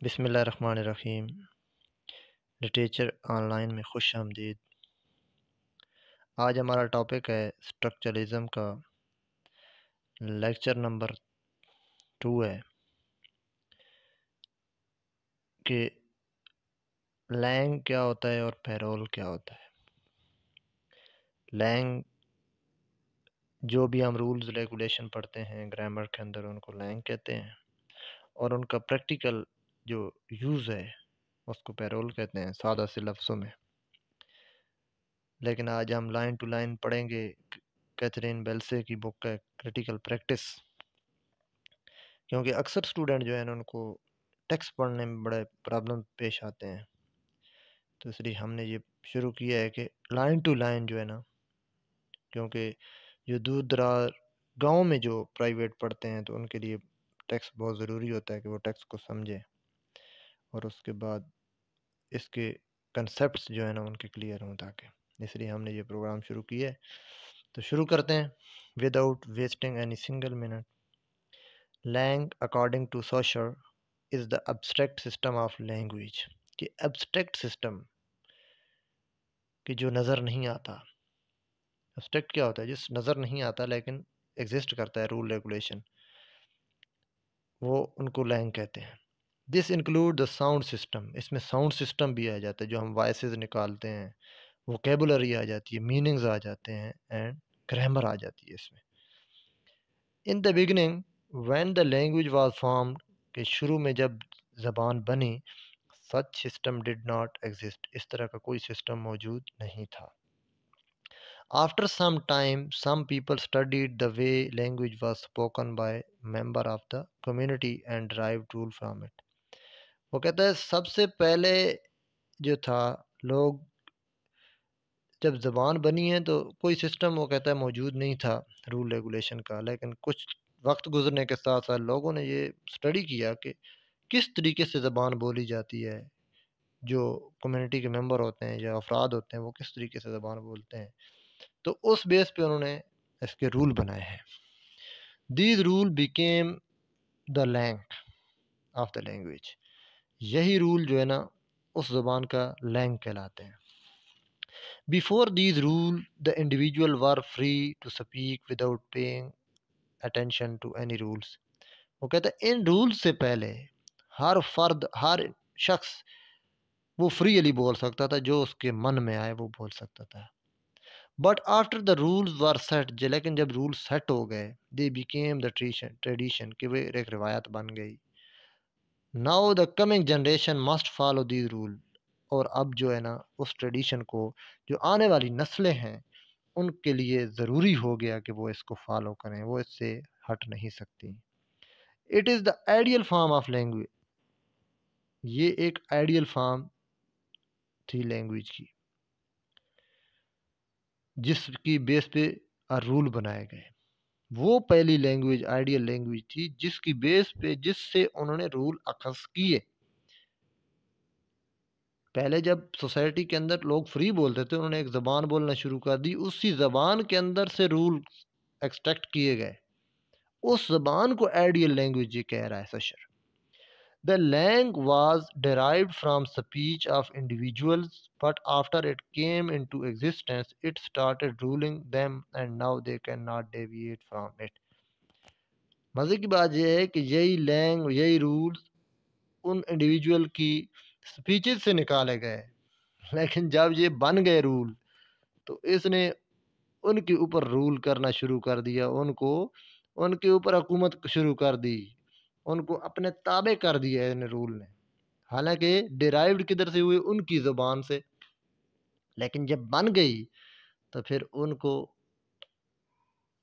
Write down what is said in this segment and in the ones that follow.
बिस्मिल्लाहिर्रहमानिर्रहीम। Literature online में खुश आमदीद। आज हमारा टॉपिक है स्ट्रक्चरलिज़म का। लेक्चर नंबर 2 है कि लैंग क्या होता है और पैरोल क्या होता है। लैंग जो भी हम रूल्स रेगुलेशन पढ़ते हैं ग्रामर के अंदर, उनको लैंग कहते हैं, और उनका प्रैक्टिकल जो यूज़ है उसको पैरोल कहते हैं, सादा से लफ्ज़ों में। लेकिन आज हम लाइन टू लाइन पढ़ेंगे कैथरीन बेल्से की बुक है क्रिटिकल प्रैक्टिस, क्योंकि अक्सर स्टूडेंट जो है ना उनको टेक्स्ट पढ़ने में बड़े प्रॉब्लम पेश आते हैं। तो इसलिए हमने ये शुरू किया है कि लाइन टू लाइन जो है ना, क्योंकि जो दूर दराज गांव में जो प्राइवेट पढ़ते हैं तो उनके लिए टेक्स्ट बहुत ज़रूरी होता है कि वो टेक्स्ट को समझें और उसके बाद इसके कंसेप्ट्स जो है ना उनके क्लियर हों, ताकि इसलिए हमने ये प्रोग्राम शुरू किया है। तो शुरू करते हैं without wasting any single minute. Langue according to Saussure is the abstract system of language. कि एब्स्ट्रैक्ट सिस्टम कि जो नज़र नहीं आता। एब्स्ट्रैक्ट क्या होता है? जिस नज़र नहीं आता लेकिन एग्जिस्ट करता है, रूल रेगुलेशन, वो उनको लैंग कहते हैं। This include the sound system. इसमें साउंड सिस्टम भी आ जाता है, जो हम वॉइसेस निकालते हैं, वोकेबुलरी आ जाती है, मीनिंग्स आ जाते हैं, एंड ग्रामर आ जाती है इसमें। In the beginning when the language was formed, कि शुरू में जब ज़बान बनी, सच सिस्टम डिड नॉट एग्जिस्ट। इस तरह का कोई सिस्टम मौजूद नहीं था। After some time, some people studied the way language was spoken by member of the community and derived rule from it. वो कहता है सबसे पहले जो था, लोग जब ज़बान बनी है तो कोई सिस्टम वो कहता है मौजूद नहीं था रूल रेगुलेशन का, लेकिन कुछ वक्त गुजरने के साथ साथ लोगों ने ये स्टडी किया कि किस तरीके से ज़बान बोली जाती है, जो कम्युनिटी के मेंबर होते हैं या अफराद होते हैं वो किस तरीके से ज़बान बोलते हैं। तो उस बेस पे उन्होंने इसके रूल बनाए हैं। These rule became the langue of the language. यही रूल जो है ना उस ज़बान का लैंग कहलाते हैं। Before these rule the individual were free to speak without paying attention to any rules. वो कहते हैं इन रूल्स से पहले हर फर्द, हर शख्स वो फ्रीली बोल सकता था, जो उसके मन में आए वो बोल सकता था। But after the rules were set, लेकिन जब रूल सेट हो गए, दे बिकेम द ट्रेडिशन, कि वे एक रिवायत बन गई। Now the coming generation must follow these rule. और अब जो है ना उस ट्रेडिशन को जो आने वाली नस्लें हैं उनके लिए ज़रूरी हो गया कि वो इसको फॉलो करें, वो इससे हट नहीं सकती। It is the ideal form of language. ये एक आइडियल फॉर्म थी लैंग्वेज की, जिसकी बेस पे रूल बनाए गए। वो पहली लैंग्वेज आइडियल लैंग्वेज थी जिसकी बेस पे, जिससे उन्होंने रूल अखज़ किए। पहले जब सोसाइटी के अंदर लोग फ्री बोलते थे, उन्होंने एक ज़बान बोलना शुरू कर दी, उसी ज़बान के अंदर से रूल एक्सट्रैक्ट किए गए। उस ज़बान को आइडियल लैंग्वेज ये कह रहा है Saussure. The langue was derived from speech of individuals, but after it came into existence, it started ruling them, and now they cannot deviate from it. मज़े की बात यह है कि यही लैंग, यही रूल्स उन इंडिविजुअल की स्पीचेस से निकाले गए, लेकिन जब ये बन गए रूल तो इसने उनके ऊपर रूल करना शुरू कर दिया, उनको उनके ऊपर हुकूमत शुरू कर दी, उनको अपने ताबे कर दिया इन रूल ने। हालांकि डिराइव्ड किधर से हुए? उनकी ज़ुबान से, लेकिन जब बन गई तो फिर उनको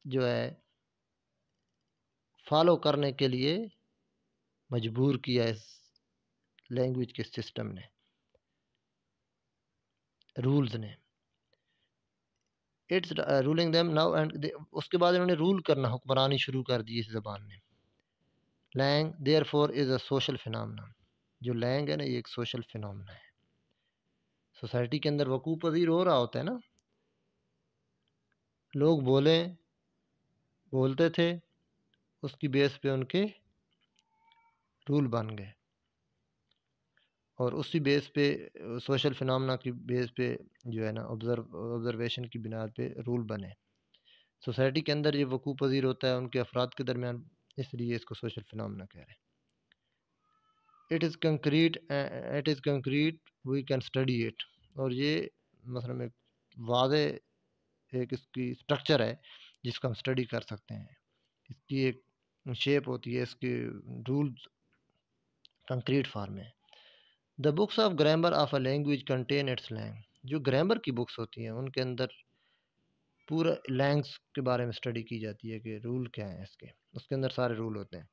जो है फॉलो करने के लिए मजबूर किया इस लैंग्वेज के सिस्टम ने, रूल्स ने। It's ruling them now and, उसके बाद इन्होंने रूल करना, हुक्मरानी शुरू कर दी इस ज़बान ने। Langue therefore is a social phenomena. जो लैंग है ना, ये एक सोशल फिनोमेना है। सोसाइटी के अंदर वकूफ़ पज़ीर हो रहा होता है ना, लोग बोलते थे, उसकी बेस पे उनके रूल बन गए। और उसी बेस पे सोशल फिनोमेना की बेस पे जो है ना ऑब्जर्वेशन की बिना पे रूल बने। सोसाइटी के अंदर ये वकूफ़ पज़ीर होता है उनके अफराद के दरमियान, इसलिए इसको सोशल फिनोमेना कह रहे हैं। It is concrete we can study it. और ये मतलब एक वाज़े एक इसकी स्ट्रक्चर है जिसको हम स्टडी कर सकते हैं। इसकी एक शेप होती है, इसके रूल्स कंक्रीट फॉर्म में। The books of grammar of a language contain its langue. जो ग्रामर की बुक्स होती हैं उनके अंदर पूरा लैंग्स के बारे में स्टडी की जाती है कि रूल क्या है इसके, उसके अंदर सारे रूल होते हैं।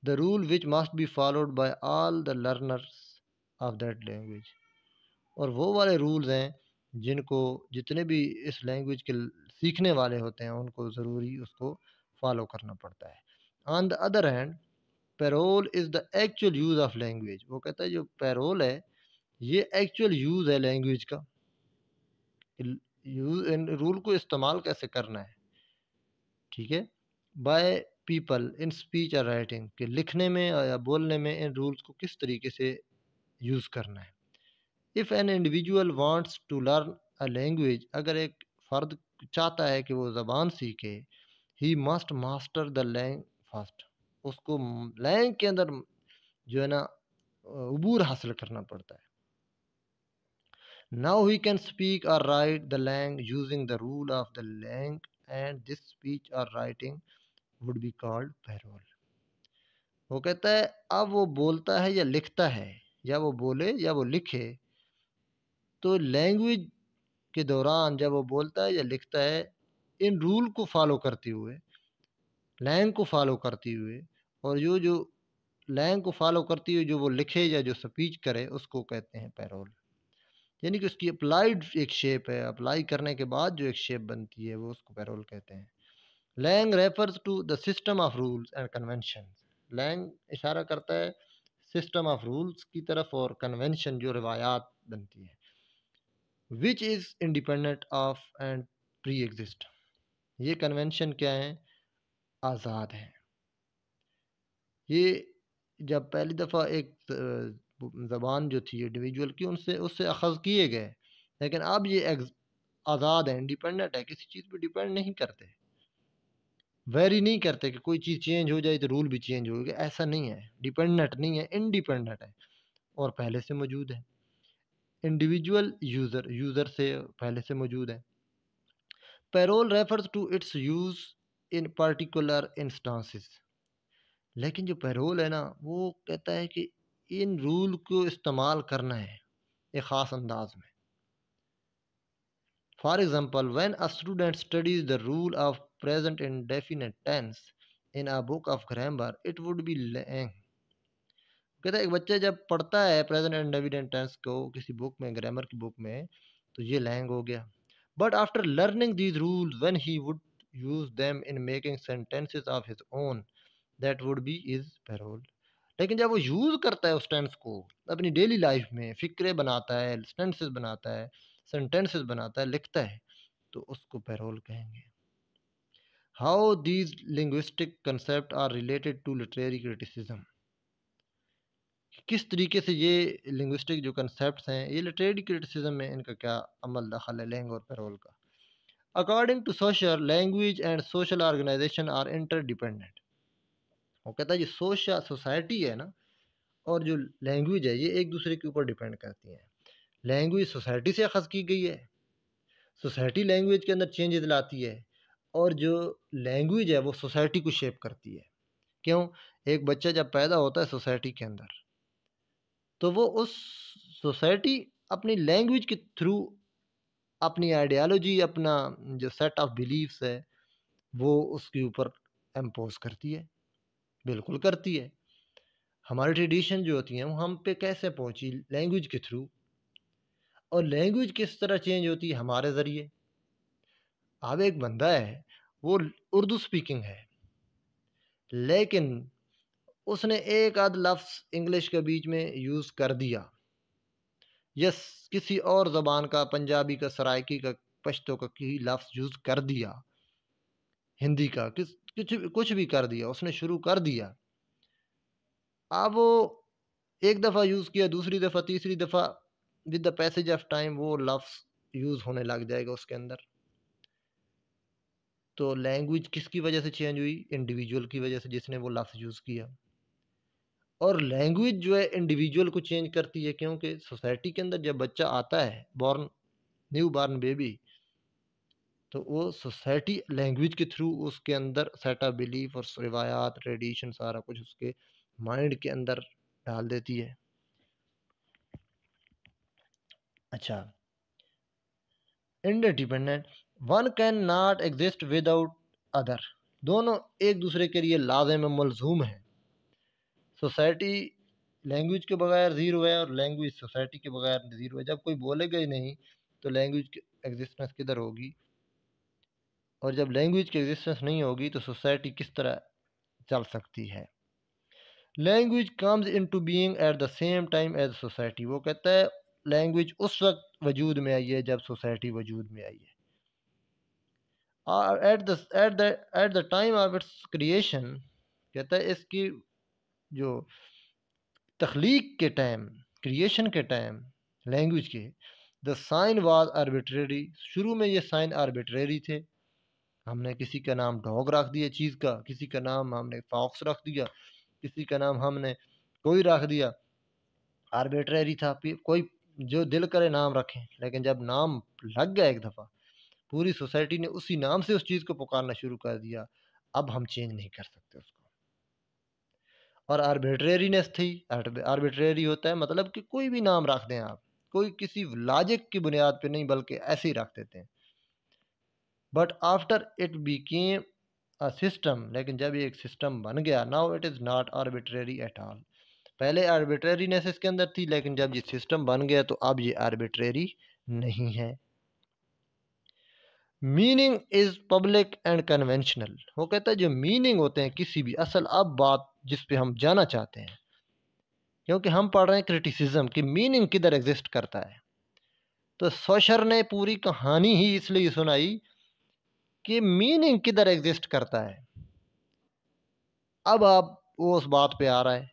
The rule which must be followed by all the learners of that language. और वो वाले रूल्स हैं जिनको जितने भी इस लैंग्वेज के सीखने वाले होते हैं उनको ज़रूरी उसको फॉलो करना पड़ता है। On the other hand, parole is the actual use of language. वो कहता है जो पैरोल है ये एक्चुअल यूज़ है लैंग्वेज का, यूज इन रूल को इस्तेमाल कैसे करना है, ठीक है। बाय पीपल इन स्पीच और राइटिंग, के लिखने में या बोलने में इन रूल्स को किस तरीके से यूज़ करना है। If an individual wants to learn a language, अगर एक फ़र्द चाहता है कि वो ज़बान सीखे, he must master the langue first. उसको लैंग के अंदर जो है ना अबूर हासिल करना पड़ता है। Now he can speak or write the lang using the rule of the lang, and this speech or writing would be called parole. वो कहता है अब वो बोलता है या लिखता है, या वो बोले या वो लिखे, तो लैंग्वेज के दौरान जब वो बोलता है या लिखता है इन रूल को फॉलो करते हुए, लैंग को फॉलो करते हुए, और जो जो लैंग को फॉलो करते हुए जो वो लिखे या जो स्पीच करे उसको कहते हैं पैरोल। यानी कि उसकी अप्लाइड एक शेप है, अप्लाई करने के बाद जो एक शेप बनती है वो उसको पैरोल कहते हैं। Langue refers to the system of rules and convention. Langue इशारा करता है सिस्टम ऑफ रूल्स की तरफ और कन्वेंशन जो रिवायात बनती है। Which is independent of and pre exist. ये कन्वेंशन क्या है, आज़ाद है। ये जब पहली दफ़ा एक ज़बान जो थी इंडिविजुअल की उनसे उससे अखज़ किए गए, लेकिन अब ये आज़ाद है, इंडिपेंडेंट है, किसी चीज़ पे डिपेंड नहीं करते, वेरी नहीं करते कि कोई चीज़ चेंज हो जाए तो रूल भी चेंज हो गया, ऐसा नहीं है। डिपेंडेंट नहीं है, इंडिपेंडेंट है और पहले से मौजूद है। इंडिविजुअल यूज़र, यूज़र से पहले से मौजूद है। Parole refers to its use in particular instances. लेकिन जो पैरोल है ना वो कहता है कि इन रूल को इस्तेमाल करना है एक ख़ास अंदाज में। For example, when a student studies the rule of present indefinite tense in a book of grammar it would be langue. कहता है एक बच्चा जब पढ़ता है प्रेजेंट इंडेफिनिट टेंस को किसी बुक में, ग्रामर की बुक में, तो ये लैंग हो गया। But after learning these rules when he would use them in making sentences of his own, that would be is parole. लेकिन जब वो यूज़ करता है उस टेंस को अपनी डेली लाइफ में, फ़िक्रे बनाता है, सेंटेंसेस बनाता है, लिखता है, तो उसको पैरोल कहेंगे। How these linguistic concept are related to literary criticism. किस तरीके से ये लिंग्विस्टिक जो कंसेप्ट्स हैं ये लिटरेरी क्रिटिसिज्म में इनका क्या अमल दखल है लैंग और पैरोल का। According to social, language and social organization are interdependent. वो कहता है जो सोसाइटी है ना और जो लैंग्वेज है ये एक दूसरे के ऊपर डिपेंड करती हैं। लैंग्वेज सोसाइटी से अखज़ की गई है, सोसाइटी लैंग्वेज के अंदर चेंजेस लाती है, और जो लैंग्वेज है वो सोसाइटी को शेप करती है। क्यों? एक बच्चा जब पैदा होता है सोसाइटी के अंदर, तो वो उस सोसाइटी अपनी लैंग्वेज के थ्रू अपनी आइडियोलॉजी, अपना जो सेट ऑफ बिलीफ्स है वो उसके ऊपर इम्पोज करती है, बिल्कुल करती है। हमारी ट्रेडिशन जो होती हैं वो हम पे कैसे पहुंची, लैंग्वेज के थ्रू। और लैंग्वेज किस तरह चेंज होती है, हमारे ज़रिए। अब एक बंदा है वो उर्दू स्पीकिंग है, लेकिन उसने एक आध लफ्ज़ इंग्लिश के बीच में यूज़ कर दिया, यस किसी और ज़बान का, पंजाबी का, सराइकी का, पश्तो का की लफ्ज़ यूज़ कर दिया, हिंदी का कुछ भी कर दिया, उसने शुरू कर दिया। अब वो एक दफ़ा यूज़ किया, दूसरी दफ़ा, तीसरी दफ़ा, with the passage of time वो लफ्ज़ यूज़ होने लग जाएगा उसके अंदर। तो लैंग्वेज किसकी वजह से चेंज हुई? इंडिविजुअल की वजह से जिसने वो लफ्ज़ यूज़ किया। और लैंग्वेज जो है इंडिविजुअल को चेंज करती है, क्योंकि सोसाइटी के अंदर जब बच्चा आता है, न्यू बॉर्न बेबी, तो वो सोसाइटी लैंग्वेज के थ्रू उसके अंदर सेट ऑफ बिलीफ और रिवायात, ट्रेडिशन, सारा कुछ उसके माइंड के अंदर डाल देती है। अच्छा, interdependent, one can not exist without other, दोनों एक दूसरे के लिए लाज़िम मलजूम है। सोसाइटी लैंग्वेज के बगैर ज़ीरो है और लैंग्वेज सोसाइटी के बगैर ज़ीरो है। जब कोई बोलेगा ही नहीं तो लैंग्वेज की एग्जिस्टेंस किधर होगी? और जब लैंग्वेज की एग्जिस्टेंस नहीं होगी तो सोसाइटी किस तरह चल सकती है? Language comes into being at the same time as society, वो कहता है लैंग्वेज उस वक्त वजूद में आई है जब सोसाइटी वजूद में आई है। At the time of its creation, कहता है इसकी जो तख्लीक के टाइम, क्रिएशन के टाइम लैंग्वेज के, द साइन वाज आर्बिट्रेरी, शुरू में ये साइन आर्बिट्रेरी थे। हमने किसी का नाम डॉग रख दिया चीज़ का, किसी का नाम हमने फॉक्स रख दिया, किसी का नाम हमने कोई रख दिया, आर्बिट्रेरी था। कोई जो दिल करे नाम रखें, लेकिन जब नाम लग गया एक दफ़ा, पूरी सोसाइटी ने उसी नाम से उस चीज़ को पुकारना शुरू कर दिया। अब हम चेंज नहीं कर सकते उसको। और आर्बिट्रेरीनेस थी, आर्बिट्रेरी होता है मतलब कि कोई भी नाम रख दें आप, कोई किसी लॉजिक की बुनियाद पे नहीं बल्कि ऐसे ही रख देते हैं। But after it Beckham a system, लेकिन जब ये एक सिस्टम बन गया, now it is not arbitrary at all. पहले आर्बिट्रेरीनेस इसके अंदर थी, लेकिन जब ये सिस्टम बन गया तो अब ये आर्बिट्रेरी नहीं है। Meaning is public and conventional, वो कहता है जो मीनिंग होते हैं किसी भी, असल अब बात जिस पे हम जाना चाहते हैं, क्योंकि हम पढ़ रहे हैं क्रिटिसिज्म कि मीनिंग किधर एग्जिस्ट करता है, तो सोशर ने पूरी कहानी ही इसलिए सुनाई कि मीनिंग किधर एग्जिस्ट करता है। अब आप वो उस बात पे आ रहा है,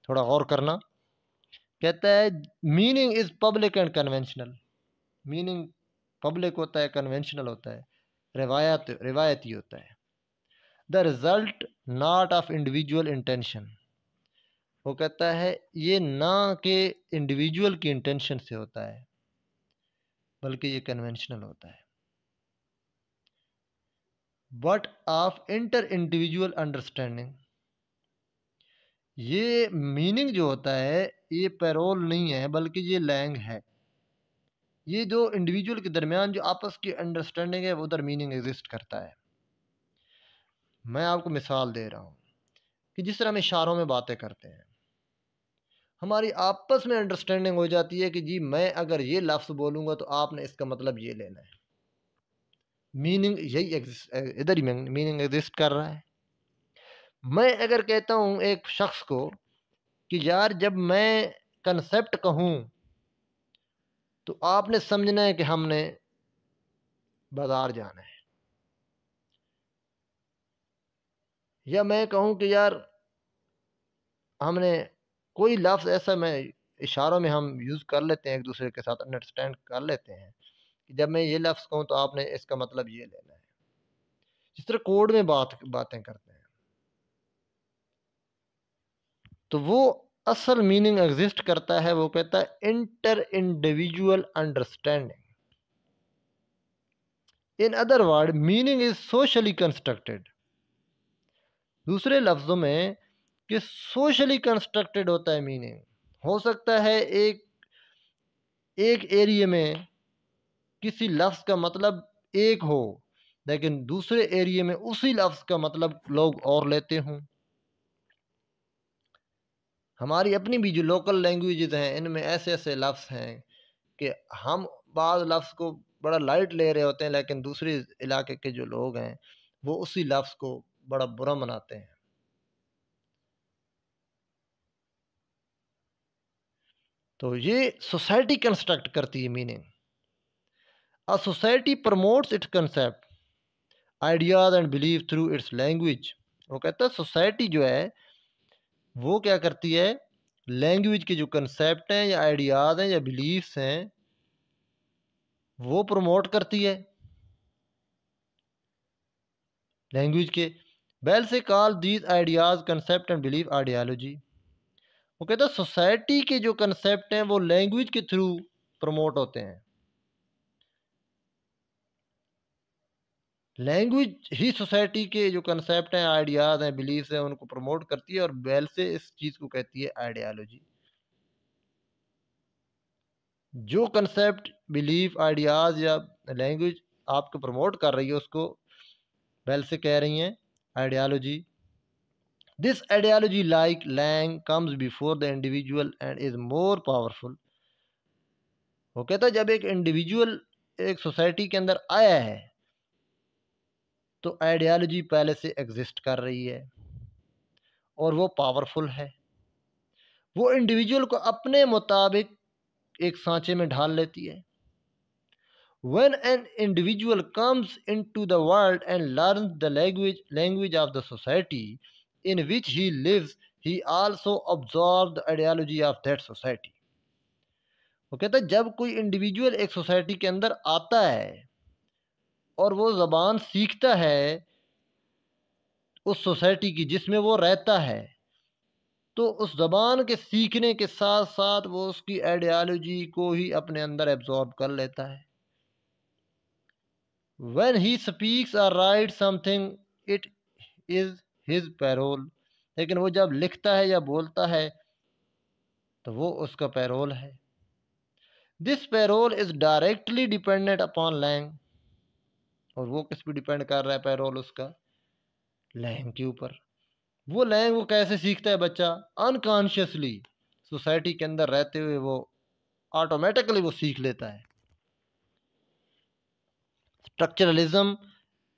थोड़ा गौर करना। कहता है meaning is public and conventional, meaning public होता है, कन्वेंशनल होता है, रिवायती होता है। The result not of individual intention, वो कहता है ये ना कि इंडिविजुअल की इंटेंशन से होता है, बल्कि ये कन्वेंशनल होता है। But of inter individual understanding, ये मीनिंग जो होता है ये पैरोल नहीं है बल्कि ये लैंग है। ये जो इंडिविजुअल के दरमियान जो आपस की अंडरस्टैंडिंग है, वो उधर मीनिंग एग्जिस्ट करता है। मैं आपको मिसाल दे रहा हूँ कि जिस तरह हम इशारों में बातें करते हैं, हमारी आपस में अंडरस्टैंडिंग हो जाती है कि जी मैं अगर ये लफ्ज़ बोलूँगा तो आपने इसका मतलब ये लेना है। मीनिंग यही इधर ही मीनिंग एग्जिस्ट कर रहा है। मैं अगर कहता हूँ एक शख्स को कि यार जब मैं कंसेप्ट कहूँ तो आपने समझना है कि हमने बाजार जाना है, या मैं कहूँ कि यार हमने कोई लफ्ज़ ऐसा, मैं इशारों में हम यूज़ कर लेते हैं, एक दूसरे के साथ अंडरस्टैंड कर लेते हैं कि जब मैं ये लफ्ज़ कहूँ तो आपने इसका मतलब ये लेना है। जिस तरह कोड में बातें करते हैं, तो वो असल मीनिंग एग्जिस्ट करता है। वो कहता है inter individual understanding, in other word meaning is socially constructed. दूसरे लफ्ज़ों में कि सोशली कंस्ट्रक्टेड होता है मीनिंग। हो सकता है एक एक एरिया में किसी लफ्ज़ का मतलब एक हो, लेकिन दूसरे एरिया में उसी लफ्ज़ का मतलब लोग और लेते हों। हमारी अपनी भी जो लोकल लैंग्वेजेस हैं, इनमें ऐसे ऐसे लफ्ज़ हैं कि हम बाद लफ्ज़ को बड़ा लाइट ले रहे होते हैं, लेकिन दूसरे इलाके के जो लोग हैं वो उसी लफ्ज़ को बड़ा बुरा मनाते हैं। तो ये सोसाइटी कंस्ट्रक्ट करती है meaning. A society promotes it's concept, ideas and believe through it's language. वो कहता है सोसाइटी जो है वो क्या करती है, लैंग्वेज के जो कंसेप्ट हैं या आइडियाज़ हैं या बिलीफ्स हैं वो प्रमोट करती है लैंग्वेज के। बेल से call these ideas concept and belief ideology. वो कहता है सोसाइटी के जो कंसेप्ट हैं वो लैंग्वेज के थ्रू प्रमोट होते हैं। लैंग्वेज ही सोसाइटी के जो कंसेप्ट हैं, आइडियाज़ हैं, बिलीफ्स हैं, उनको प्रमोट करती है और बेल से इस चीज़ को कहती है आइडियोलॉजी। जो कंसेप्ट, बिलीफ, आइडियाज़ या लैंग्वेज आपको प्रमोट कर रही है उसको बेल से कह रही हैं ideology. This ideology like langue comes before the individual and is more powerful. वो कहता है जब एक इंडिविजुअल एक सोसाइटी के अंदर आया है तो आइडियोलॉजी पहले से एग्जिस्ट कर रही है और वो पावरफुल है। वो इंडिविजुअल को अपने मुताबिक एक सांचे में ढाल लेती है। When an individual comes into the world and learns the language of the society in which he lives, he also absorbs the ideology of that society. वो कहता है जब कोई इंडिविजुअल एक सोसाइटी के अंदर आता है और वो ज़बान सीखता है उस सोसाइटी की जिसमें वो रहता है, तो उस ज़बान के सीखने के साथ साथ वो उसकी आइडियोलॉजी को ही अपने अंदर एब्जॉर्ब कर लेता है। When he speaks or writes something, it is his parole. लेकिन वो जब लिखता है या बोलता है तो वो उसका पैरोल है। This parole is directly dependent upon lang. और वो किस पे डिपेंड कर रहा है पैरोल उसका? लैंग के ऊपर। वो लैंग वो कैसे सीखता है बच्चा? अनकॉन्शियसली सोसाइटी के अंदर रहते हुए वो ऑटोमेटिकली वो सीख लेता है। Structuralism,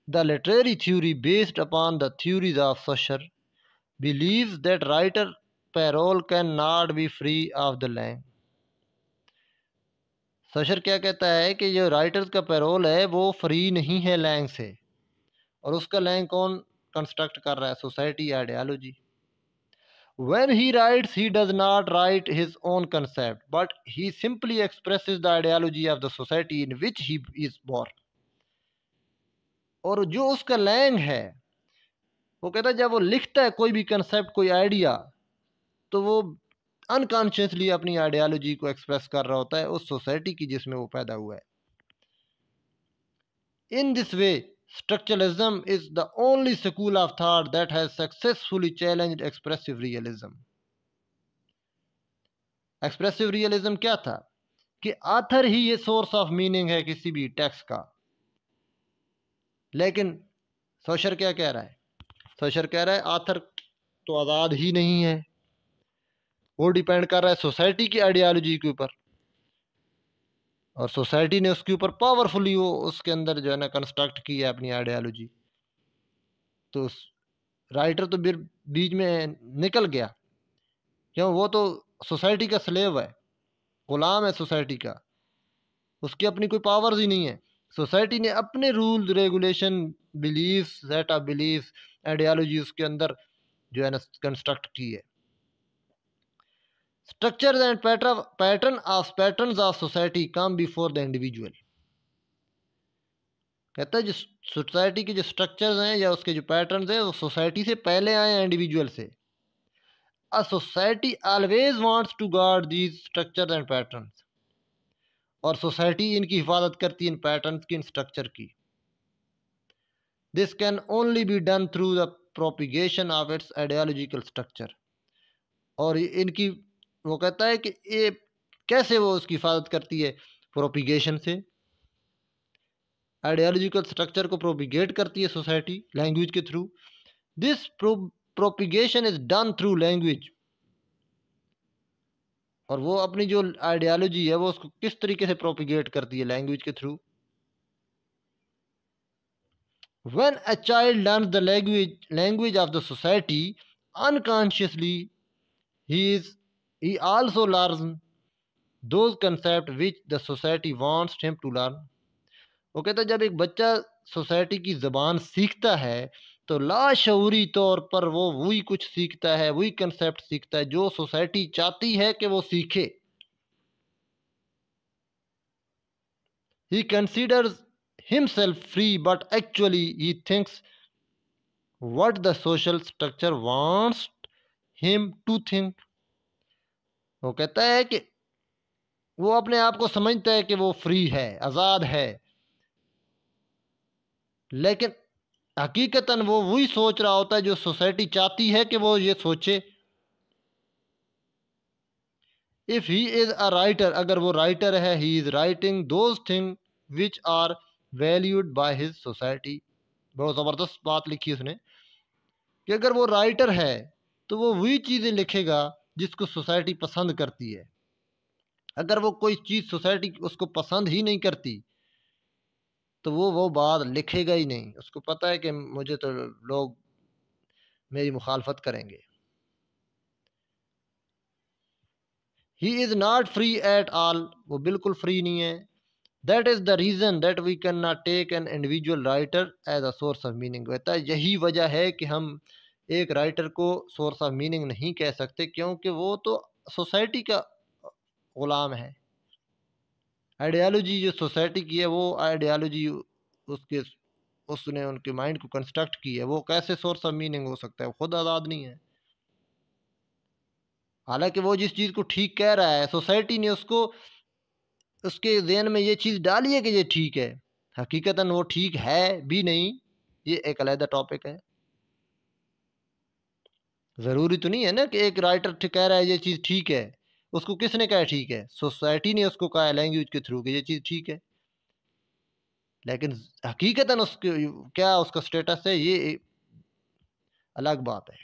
the literary theory based upon the theories of Saussure, believes that writer parole cannot be free of the lang. सशर क्या कहता है कि जो राइटर्स का पैरोल है वो फ्री नहीं है लैंग से, और उसका लैंग कौन कंस्ट्रक्ट कर रहा है? Society, ideology. When he writes, he does not write his own concept, but he simply expresses the ideology of the society in which he is born. और जो उसका लैंग है वो कहता है जब वो लिखता है कोई भी कंसेप्ट, कोई आइडिया, तो वो अनकॉन्शियसली अपनी आइडियोलॉजी को एक्सप्रेस कर रहा होता है उस सोसाइटी की जिसमें वो पैदा हुआ है। In this way structuralism is the only school of thought that has successfully challenged expressive realism. Expressive realism क्या था? कि आथर ही ये सोर्स ऑफ मीनिंग है किसी भी टेक्स्ट का। लेकिन सोशर क्या कह रहा है? सोशर कह रहा है आथर तो आज़ाद ही नहीं है, वो डिपेंड कर रहा है सोसाइटी की आइडियोलॉजी के ऊपर, और सोसाइटी ने उसके ऊपर पावरफुली वो उसके अंदर जो है ना कंस्ट्रक्ट की है अपनी आइडियोलॉजी। तो राइटर तो बीच में निकल गया, क्यों? वो तो सोसाइटी का स्लेव है, गुलाम है सोसाइटी का, उसकी अपनी कोई पावर्स ही नहीं है। सोसाइटी ने अपने rule regulation, belief, set of belief, ideology उसके अंदर जो है ना कंस्ट्रक्ट की है। Structure and pattern of society come before the individual. कहता है जो सोसाइटी के जो स्ट्रक्चर्स हैं या उसके जो पैटर्न्स हैं वो सोसाइटी से पहले आए हैं इंडिविजुअल से। A society always wants to guard these structures and patterns, और सोसाइटी इनकी हिफाजत करती है, इन पैटर्न्स की, इन स्ट्रक्चर की। This can only be done through the propagation of its ideological structure. और इनकी वो कहता है कि ये कैसे वो उसकी हिफाजत करती है? प्रोपिगेशन से। आइडियोलॉजिकल स्ट्रक्चर को प्रोपिगेट करती है सोसाइटी लैंग्वेज के through. This propagation is done through language. और वो अपनी जो आइडियोलॉजी है वो उसको किस तरीके से प्रोपिगेट करती है? लैंग्वेज के through. When a child learns the language of the society unconsciously, he also learns those concepts which the society wants him to learn. वो कहता है जब एक बच्चा सोसाइटी की ज़बान सीखता है तो लाशऊरी तौर पर वो वही कुछ सीखता है, वही कंसेप्ट सीखता है जो सोसाइटी चाहती है कि वो सीखे। He considers himself free but actually he thinks what the social structure wants him to think. वो कहता है कि वो अपने आप को समझता है कि वो फ्री है, आज़ाद है, लेकिन हकीकतन वो वही सोच रहा होता है जो सोसाइटी चाहती है कि वो ये सोचे। If he is a writer, अगर वो राइटर है, he is writing those thing which are valued by his society. बहुत ज़बरदस्त बात लिखी उसने कि अगर वो राइटर है तो वो वही चीज़ें लिखेगा जिसको सोसाइटी पसंद करती है। अगर वो कोई चीज़ सोसाइटी उसको पसंद ही नहीं करती तो वो बात लिखेगा ही नहीं। उसको पता है कि मुझे तो लोग मेरी मुखालफत करेंगे। He is not free at all, वो बिल्कुल फ्री नहीं है। That is the reason that we can not take an individual writer as a source of meaning. कहता है यही वजह है कि हम एक राइटर को सोर्स ऑफ मीनिंग नहीं कह सकते, क्योंकि वो तो सोसाइटी का गुलाम है। आइडियालॉजी जो सोसाइटी की है, वो आइडियालॉजी उसके उसने उनके माइंड को कंस्ट्रक्ट की है, वो कैसे सोर्स ऑफ मीनिंग हो सकता है? वो खुद आज़ाद नहीं है। हालांकि वो जिस चीज़ को ठीक कह रहा है, सोसाइटी ने उसको उसके ज़हन में ये चीज़ डाली है कि ये ठीक है। हकीकतन वो ठीक है भी नहीं, ये एक अलग टॉपिक है। ज़रूरी तो नहीं है ना कि एक राइटर कह रहा है ये चीज़ ठीक है। उसको किसने कहा ठीक है? सोसाइटी ने उसको कहा है लैंग्वेज के थ्रू कि ये चीज़ ठीक है। लेकिन हकीकतन उसके क्या उसका स्टेटस है, ये अलग बात है।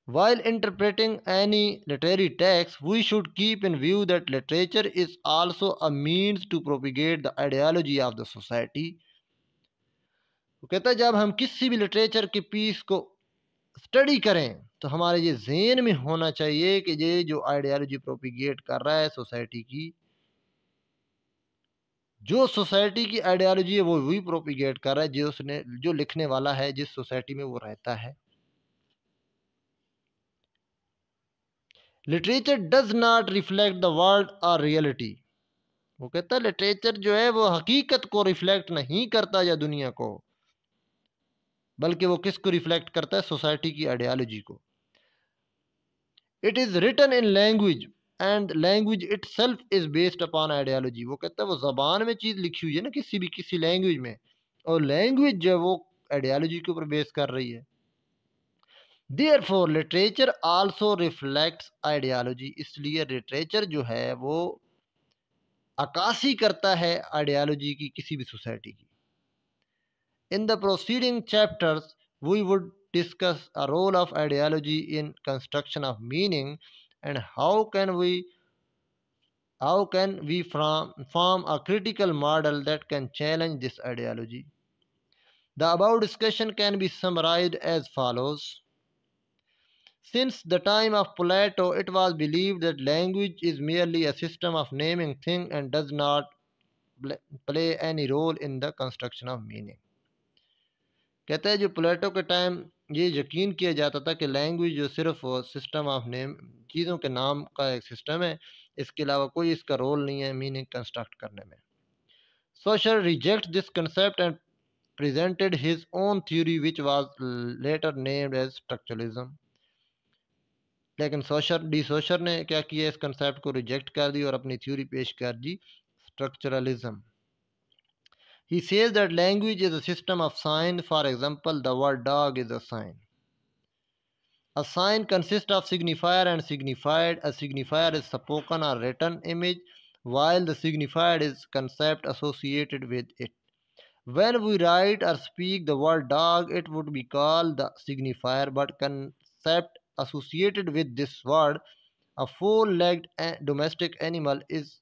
While interpreting any literary text, we should keep in view that literature is also a means to propagate the ideology of the society. वो कहता है जब हम किसी भी लिटरेचर के पीस को स्टडी करें तो हमारे ये ज़हन में होना चाहिए कि ये जो आइडियोलॉजी प्रोपिगेट कर रहा है सोसाइटी की, जो सोसाइटी की आइडियोलॉजी है वो वही प्रोपिगेट कर रहा है जो उसने जो लिखने वाला है जिस सोसाइटी में वो रहता है। Literature does not reflect the world और रियलिटी। वो कहता है लिटरेचर जो है वो हकीकत को रिफ्लेक्ट नहीं करता या दुनिया को, बल्कि वो किसको रिफ्लेक्ट करता है? सोसाइटी की आइडियोलॉजी को। It is written in language and language itself is based upon ideology. वो कहता है वो ज़बान में चीज़ लिखी हुई है ना, किसी लैंग्वेज में, और लैंग्वेज जो है वो आइडियोलॉजी के ऊपर बेस कर रही है। Therefore literature also reflects ideology, इसलिए लिटरेचर जो है वो अक्कासी करता है आइडियोलॉजी की, किसी भी सोसाइटी की। In the preceding chapters, we would discuss a role of ideology in construction of meaning and how can we form a critical model that can challenge this ideology. The above discussion can be summarized as follows. Since the time of Plato, it was believed that language is merely a system of naming things and does not play any role in the construction of meaning. कहता है जो प्लेटो के time ये यकीन किया जाता था कि लैंग्वेज जो सिर्फ सिस्टम ऑफ नेम, चीज़ों के नाम का एक सिस्टम है, इसके अलावा कोई इसका रोल नहीं है मीनिंग कंस्ट्रक्ट करने में। Social reject this concept and presented his own theory which was later named as structuralism. लेकिन सोशर ने क्या किया, इस कंसेप्ट को रिजेक्ट कर दी और अपनी थ्योरी पेश कर दी, structuralism. He says that language is a system of sign. For example, the word dog is a sign. A sign consists of signifier and signified. A signifier is spoken or written image, while the signified is concept associated with it. When we write or speak the word dog, it would be called the signifier, but concept associated with this word, a four-legged domestic animal, is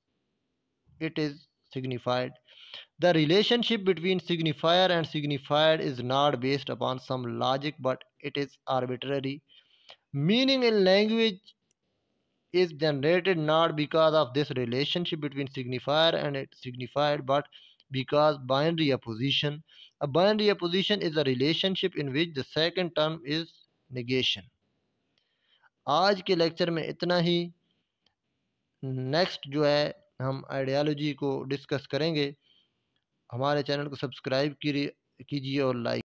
signified. The relationship between signifier and signified is not based upon some logic, but it is arbitrary. Meaning in language is generated not because of this relationship between signifier and its signified, but because binary opposition. A binary opposition is a relationship in which the second term is negation. आज के lecture में इतना ही। Next जो है हम ideology को discuss करेंगे। हमारे चैनल को सब्सक्राइब कीजिए और लाइक